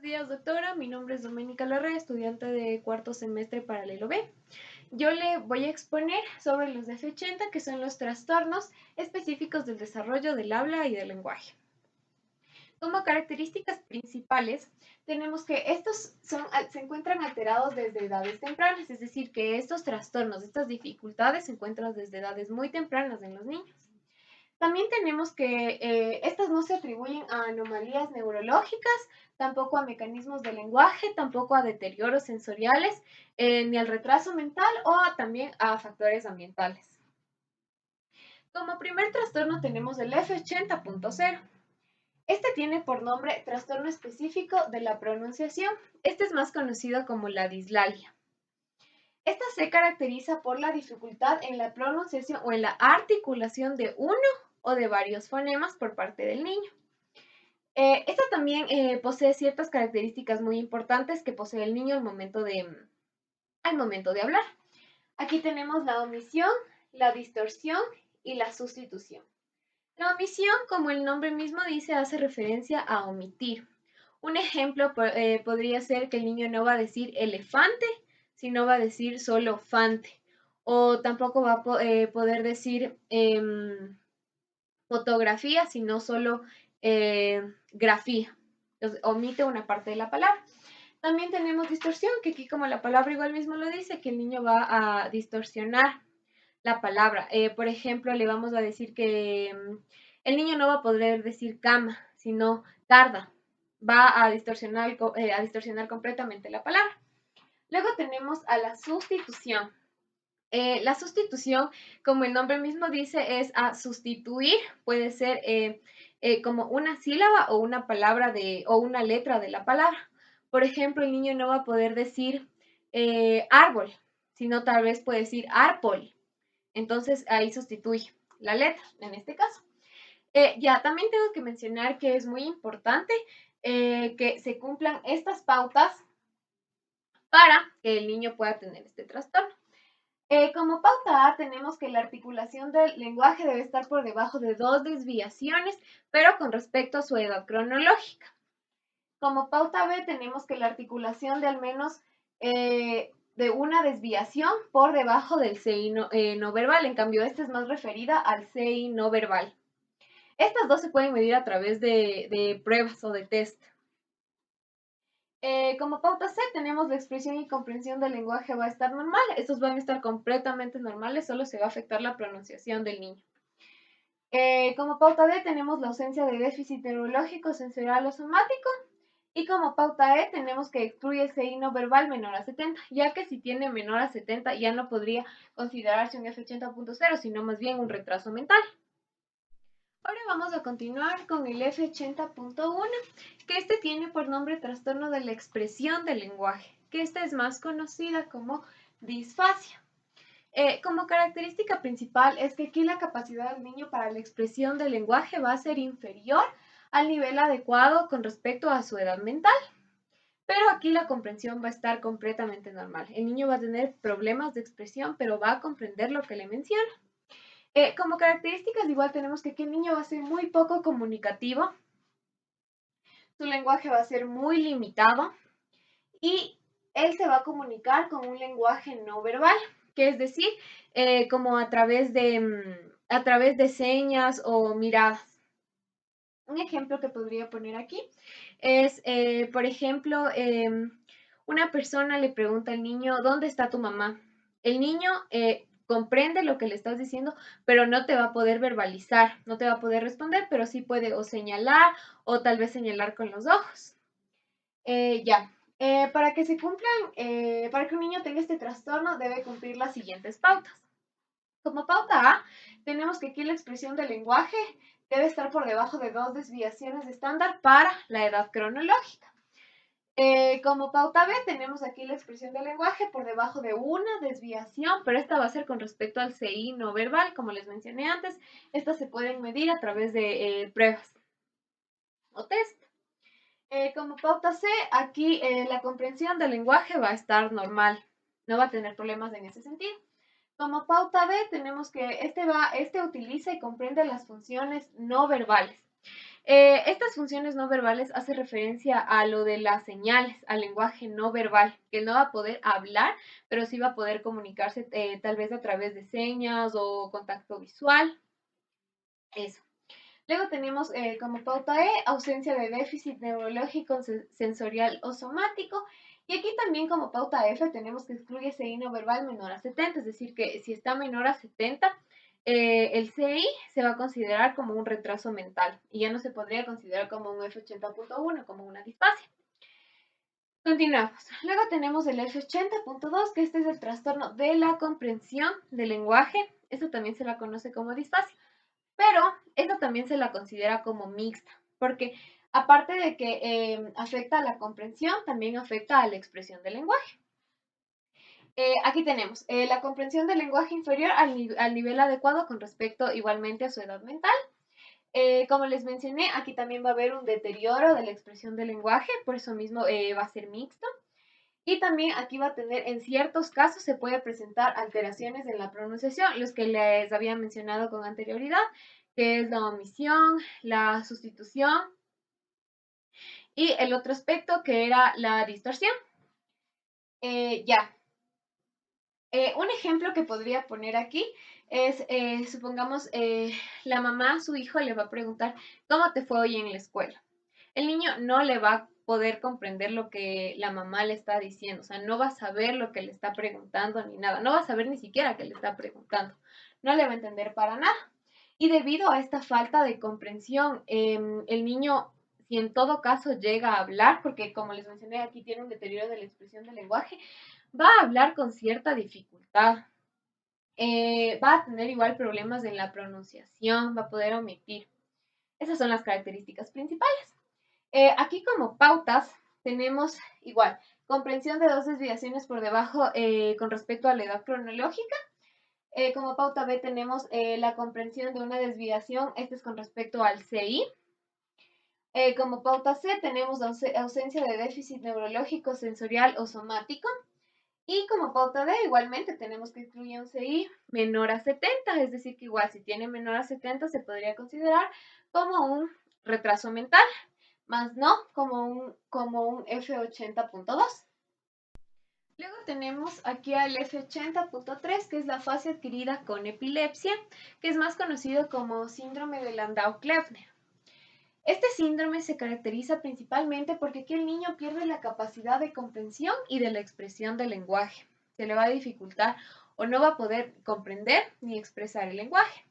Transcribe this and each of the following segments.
días, doctora. Mi nombre es Doménica Larrea, estudiante de cuarto semestre paralelo B. Yo le voy a exponer sobre los DF80, que son los trastornos específicos del desarrollo del habla y del lenguaje. Como características principales, tenemos que se encuentran alterados desde edades tempranas, es decir, que estos trastornos, estas dificultades se encuentran desde edades muy tempranas en los niños. También tenemos que estas no se atribuyen a anomalías neurológicas, tampoco a mecanismos de lenguaje, tampoco a deterioros sensoriales, ni al retraso mental o también a factores ambientales. Como primer trastorno tenemos el F80.0. Este tiene por nombre trastorno específico de la pronunciación. Este es más conocido como la dislalia. Esta se caracteriza por la dificultad en la pronunciación o en la articulación de uno o de varios fonemas por parte del niño. Esta también posee ciertas características muy importantes que posee el niño al momento de hablar. Aquí tenemos la omisión, la distorsión y la sustitución. La omisión, como el nombre mismo dice, hace referencia a omitir. Un ejemplo podría ser que el niño no va a decir elefante, sino va a decir solo fante. O tampoco va a poder decir fotografía, sino solo grafía. Entonces, omite una parte de la palabra. También tenemos distorsión, que aquí como la palabra igual mismo lo dice, que el niño va a distorsionar la palabra. Por ejemplo, le vamos a decir que el niño no va a poder decir cama, sino tarda. Va a distorsionar completamente la palabra. Luego tenemos a la sustitución. La sustitución, como el nombre mismo dice, es a sustituir. Puede ser como una sílaba o una palabra o una letra de la palabra. Por ejemplo, el niño no va a poder decir árbol, sino tal vez puede decir árbol. Entonces ahí sustituye la letra, en este caso. También tengo que mencionar que es muy importante que se cumplan estas pautas para que el niño pueda tener este trastorno. Como pauta A tenemos que la articulación del lenguaje debe estar por debajo de 2 desviaciones, pero con respecto a su edad cronológica. Como pauta B tenemos que la articulación de al menos de una desviación por debajo del CI no verbal. En cambio, esta es más referida al CI no verbal. Estas dos se pueden medir a través de pruebas o de test. Como pauta C tenemos la expresión y comprensión del lenguaje va a estar normal. Estos van a estar completamente normales, solo se va a afectar la pronunciación del niño. Como pauta D tenemos la ausencia de déficit neurológico, sensorial o somático. Y como pauta E tenemos que excluye el CI no verbal menor a 70, ya que si tiene menor a 70 ya no podría considerarse un F80.0, sino más bien un retraso mental. Ahora vamos a continuar con el F80.1, que este tiene por nombre trastorno de la expresión del lenguaje, que esta es más conocida como disfasia. Como característica principal es que aquí la capacidad del niño para la expresión del lenguaje va a ser inferior al nivel adecuado con respecto a su edad mental. Pero aquí la comprensión va a estar completamente normal. El niño va a tener problemas de expresión, pero va a comprender lo que le menciona. Como características igual tenemos que aquí el niño va a ser muy poco comunicativo, su lenguaje va a ser muy limitado y él se va a comunicar con un lenguaje no verbal, que es decir, como a través de señas o miradas. Un ejemplo que podría poner aquí es, por ejemplo, una persona le pregunta al niño, ¿dónde está tu mamá? El niño comprende lo que le estás diciendo, pero no te va a poder verbalizar, no te va a poder responder, pero sí puede o señalar o tal vez señalar con los ojos. Para que se cumplan, para que un niño tenga este trastorno, debe cumplir las siguientes pautas. Como pauta A, tenemos que aquí la expresión del lenguaje debe estar por debajo de 2 desviaciones estándar para la edad cronológica. Como pauta B, tenemos aquí la expresión del lenguaje por debajo de una desviación, pero esta va a ser con respecto al CI no verbal, como les mencioné antes. Estas se pueden medir a través de pruebas o test. Como pauta C, aquí la comprensión del lenguaje va a estar normal, no va a tener problemas en ese sentido. Como pauta B tenemos que este utiliza y comprende las funciones no verbales. Estas funciones no verbales hacen referencia a lo de las señales, al lenguaje no verbal, que no va a poder hablar, pero sí va a poder comunicarse tal vez a través de señas o contacto visual. Eso. Luego tenemos como pauta E, ausencia de déficit neurológico, sensorial o somático. Y aquí también como pauta F tenemos que excluye CI no verbal menor a 70, es decir, que si está menor a 70, el CI se va a considerar como un retraso mental y ya no se podría considerar como un F80.1, como una disfasia. Continuamos. Luego tenemos el F80.2, que este es el trastorno de la comprensión del lenguaje. Esto también se la conoce como disfasia. Pero esta también se la considera como mixta, porque aparte de que afecta a la comprensión, también afecta a la expresión del lenguaje. Aquí tenemos la comprensión del lenguaje inferior al nivel adecuado con respecto igualmente a su edad mental. Como les mencioné, aquí también va a haber un deterioro de la expresión del lenguaje, por eso mismo va a ser mixto. Y también aquí va a tener, en ciertos casos, se puede presentar alteraciones en la pronunciación, los que les había mencionado con anterioridad, que es la omisión, la sustitución y el otro aspecto que era la distorsión. Ya. Un ejemplo que podría poner aquí es, supongamos, la mamá a su hijo le va a preguntar, ¿cómo te fue hoy en la escuela? El niño no le va a poder comprender lo que la mamá le está diciendo, o sea, no va a saber lo que le está preguntando ni nada, no va a saber ni siquiera qué le está preguntando, no le va a entender para nada. Y debido a esta falta de comprensión, el niño, si en todo caso llega a hablar, porque como les mencioné, aquí tiene un deterioro de la expresión del lenguaje, va a hablar con cierta dificultad. Va a tener igual problemas en la pronunciación, va a poder omitir. Esas son las características principales. Aquí como pautas tenemos igual comprensión de dos desviaciones por debajo con respecto a la edad cronológica. Como pauta B tenemos la comprensión de una desviación, este es con respecto al CI. Como pauta C tenemos ausencia de déficit neurológico, sensorial o somático. Y como pauta D, igualmente tenemos que incluir un CI menor a 70, es decir, que igual si tiene menor a 70 se podría considerar como un retraso mental, más no como un F80.2. Luego tenemos aquí al F80.3, que es la fase adquirida con epilepsia, que es más conocido como síndrome de Landau-Kleffner. Este síndrome se caracteriza principalmente porque aquí el niño pierde la capacidad de comprensión y de la expresión del lenguaje. Se le va a dificultar o no va a poder comprender ni expresar el lenguaje.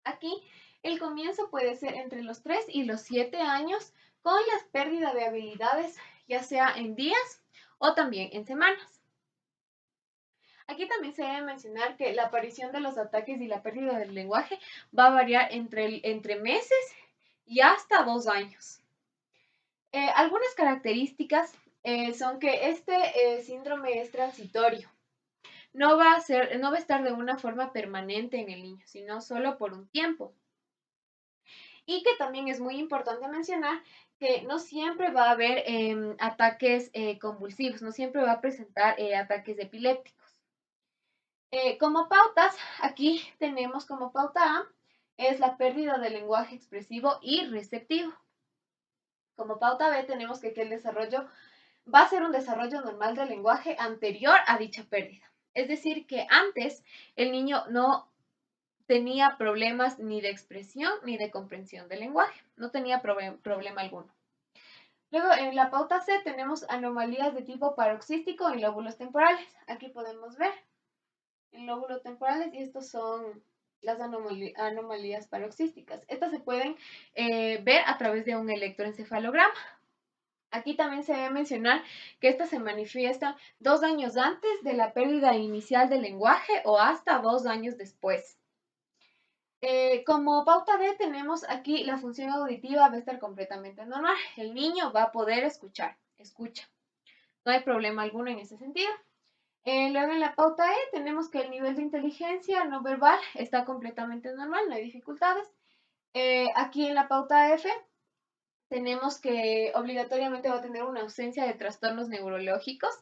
Aquí el comienzo puede ser entre los 3 y los 7 años con la pérdida de habilidades, ya sea en días o también en semanas. Aquí también se debe mencionar que la aparición de los ataques y la pérdida del lenguaje va a variar entre meses y hasta 2 años. Algunas características son que este síndrome es transitorio. No va a estar de una forma permanente en el niño, sino solo por un tiempo. Y que también es muy importante mencionar que no siempre va a haber ataques convulsivos, no siempre va a presentar ataques epilépticos. Como pautas, aquí tenemos como pauta A, es la pérdida del lenguaje expresivo y receptivo. Como pauta B tenemos que el desarrollo va a ser un desarrollo normal del lenguaje anterior a dicha pérdida. Es decir, que antes el niño no tenía problemas ni de expresión ni de comprensión del lenguaje, no tenía problema alguno. Luego, en la pauta C tenemos anomalías de tipo paroxístico en lóbulos temporales. Aquí podemos ver en lóbulos temporales y estos son las anomalías paroxísticas. Estas se pueden ver a través de un electroencefalograma. Aquí también se debe mencionar que esta se manifiesta 2 años antes de la pérdida inicial del lenguaje o hasta 2 años después. Como pauta D tenemos aquí la función auditiva va a estar completamente normal. El niño va a poder escuchar, escucha. No hay problema alguno en ese sentido. Luego en la pauta E tenemos que el nivel de inteligencia no verbal está completamente normal, no hay dificultades. Aquí en la pauta F tenemos que obligatoriamente va a tener una ausencia de trastornos neurológicos.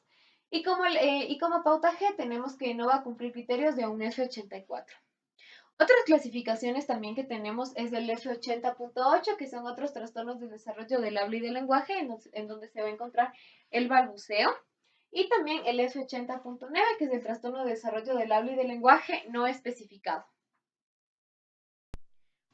Y como pauta G tenemos que no va a cumplir criterios de un F84. Otras clasificaciones también que tenemos es el F80.8, que son otros trastornos del desarrollo del habla y del lenguaje, en donde se va a encontrar el balbuceo. Y también el F80.9, que es el trastorno de desarrollo del habla y del lenguaje no especificado.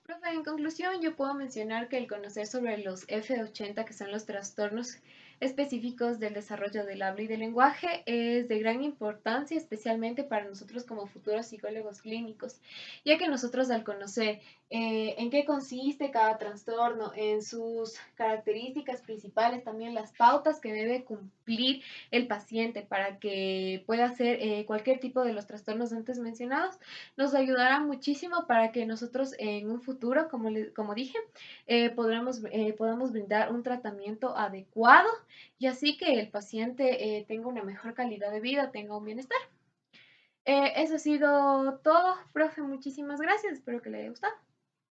Profe, en conclusión, yo puedo mencionar que el conocer sobre los F80, que son los trastornos específicos del desarrollo del habla y del lenguaje, es de gran importancia, especialmente para nosotros como futuros psicólogos clínicos, ya que nosotros al conocer en qué consiste cada trastorno, en sus características principales, también las pautas que debe cumplir el paciente para que pueda hacer cualquier tipo de los trastornos antes mencionados, nos ayudará muchísimo para que nosotros en un futuro, como dije, podamos brindar un tratamiento adecuado y así que el paciente tenga una mejor calidad de vida, tenga un bienestar. Eso ha sido todo, profe. Muchísimas gracias. Espero que le haya gustado.